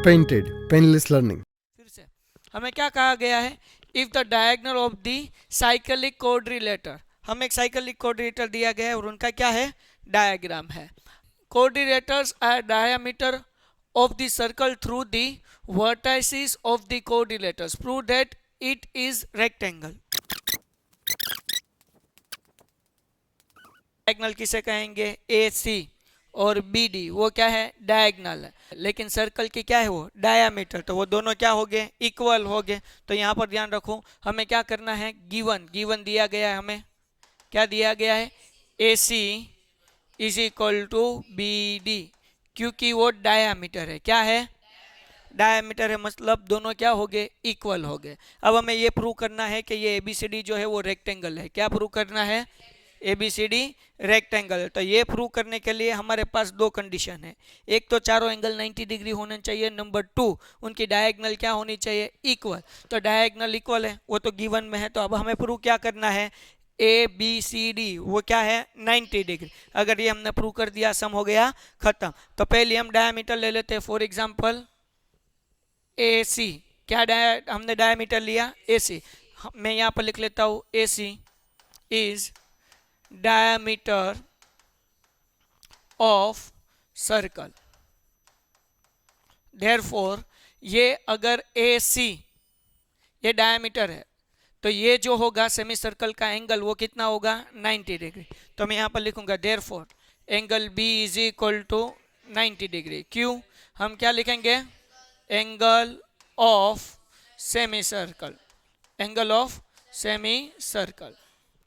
Painted, painless learning. फिर से हमें क्या कहा गया है? If the diagonal of the cyclic coordinator, हमें एक साइक्लिक कोऑर्डिनेटर दिया गया है और उनका क्या है? डायग्राम है. Coordinators are diameter of the circle through the vertices of the coordinators. Prove that it is rectangle. Diagonal किसे कहेंगे? AC और BD, वो क्या है? डायगोनल है. लेकिन सर्कल की क्या है? वो डायामीटर. तो वो दोनों क्या हो गए? इक्वल हो गए. तो यहाँ पर ध्यान रखो, हमें क्या करना है? गिवन दिया गया है. हमें क्या दिया गया है? AC is equal to BD, क्योंकि वो डायामीटर है. क्या है? डायामीटर है, मतलब दोनों क्या हो गए? इक्वल हो गए. अब हमें ये प्रूव करना है कि ये ABCD जो है वो रेक्टेंगल है. क्या प्रूव करना है? ABCD rectangle. तो ये प्रूव करने के लिए हमारे पास दो कंडीशन है. एक तो चारों एंगल 90 डिग्री होने चाहिए. नंबर 2, उनकी डायगोनल क्या होनी चाहिए? इक्वल. तो डायगोनल इक्वल है, वो तो गिवन में है. तो अब हमें प्रूव क्या करना है? ABCD वो क्या है? 90 डिग्री. अगर ये हमने प्रूव कर दिया, सम हो गया खत्म. तो पहले हम डायमीटर ले लेते हैं. फॉर एग्जांपल AC, क्या हमने डायमीटर लिया? AC. मैं यहाँ पर लिख लेता हूँ AC is diameter of circle. Therefore ये अगर AC ये डायमीटर है, तो ये जो होगा सेमी सर्कल का एंगल वो कितना होगा? 90 डिग्री. तो मैं यहाँ पर लिखूंगा therefore angle B is equal to 90 degree. क्यों? हम क्या लिखेंगे? Angle of semi circle. Angle of semi circle.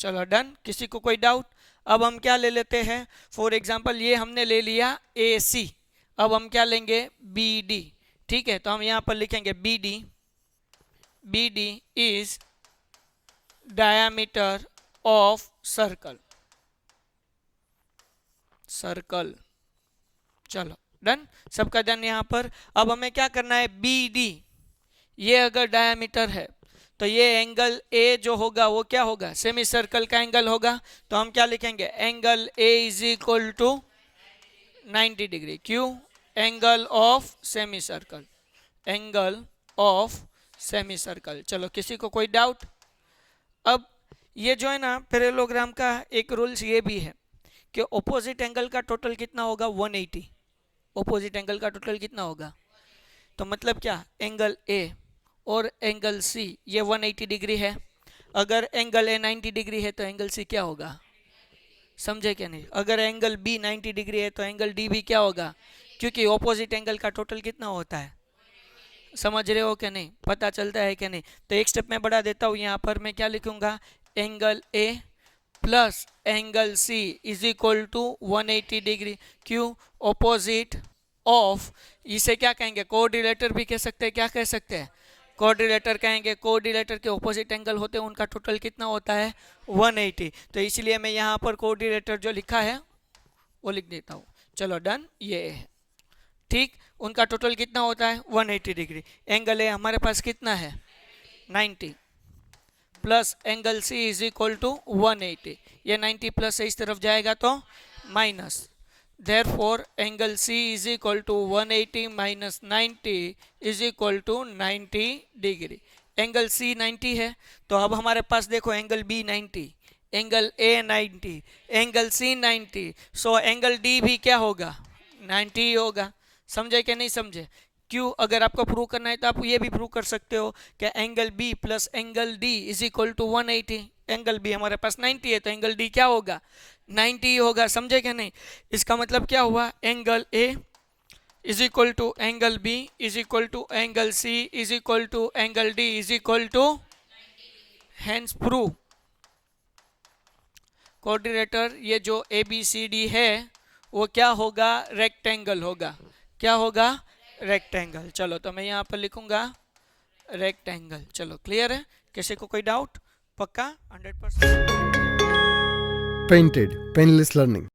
चलो डन. किसी को कोई डाउट? अब हम क्या ले लेते हैं? फॉर एग्जांपल ये हमने ले लिया AC. अब हम क्या लेंगे? BD. ठीक है, तो हम यहाँ पर लिखेंगे BD is diameter of circle. चलो डन. सबका डन यहाँ पर. अब हमें क्या करना है? BD ये अगर डायमीटर है, तो ये एंगल A जो होगा वो क्या होगा? सेमी सर्कल का एंगल होगा. तो हम क्या लिखेंगे? Angle A is equal to 90 degree. क्यों? Angle of semi circle. Angle of semi circle. चलो किसी को कोई डाउट? अब ये जो है ना, पैरेललोग्राम का एक रूल्स ये भी है कि ऑपोजिट एंगल का टोटल कितना होगा? 180. ऑपोजिट एंगल का टोटल कितना होगा? तो मतलब क्या? एंगल A और एंगल C ये 180 डिग्री है. अगर एंगल A 90 डिग्री है तो एंगल C क्या होगा? समझे क्या नहीं? अगर एंगल B 90 डिग्री है तो एंगल D भी क्या होगा? क्योंकि ऑपोजिट एंगल का टोटल कितना होता है? समझ रहे हो क्या नहीं? पता चलता है क्या नहीं? तो एक स्टेप मैं बढ़ा देता हूँ. यहाँ पर मैं क्या लिखूंगा? Angle A plus angle C is equal to 180 degree. क्यों? ऑपोजिट ऑफ, इसे क्या कहेंगे? कोऑर्डिनेटर भी कह सकते हैं. क्या कह सकते हैं? कोऑर्डिनेटर कहेंगे. कोऑर्डिनेटर के ऑपोजिट एंगल होते हैं, उनका टोटल कितना होता है? 180. तो इसलिए मैं यहाँ पर कोऑर्डिनेटर जो लिखा है वो लिख देता हूँ. चलो डन. ये है ठीक. उनका टोटल कितना होता है? 180 डिग्री. एंगल ए हमारे पास कितना है? 90 plus angle C is equal to 180. ये 90 प्लस से इस तरफ जाएगा तो minus. Therefore angle C is equal to 180 minus 90 is equal to 90 degree. Angle C 90 है, तो अब हमारे पास देखो angle B 90, angle A 90, angle C 90. So angle D भी क्या होगा? 90 होगा. समझे कि नहीं समझे? क्यों? अगर आपको प्रूव करना है तो आप ये भी प्रूव कर सकते हो कि angle B plus angle D is equal to 180. Angle B हमारे पास 90 है, तो एंगल D क्या होगा? 90 होगा. समझे क्या नहीं? इसका मतलब क्या हुआ? Angle A is equal to angle B is equal to angle C is equal to angle D is equal to, hence prove coordinator ये जो ABCD है वो क्या होगा? रेक्टेंगल होगा. क्या होगा? रेक्टेंगल. चलो तो मैं यहाँ पर लिखूंगा रेक्टेंगल. चलो क्लियर है? किसी को कोई डाउट? पक्का 100%? Painted, painless learning.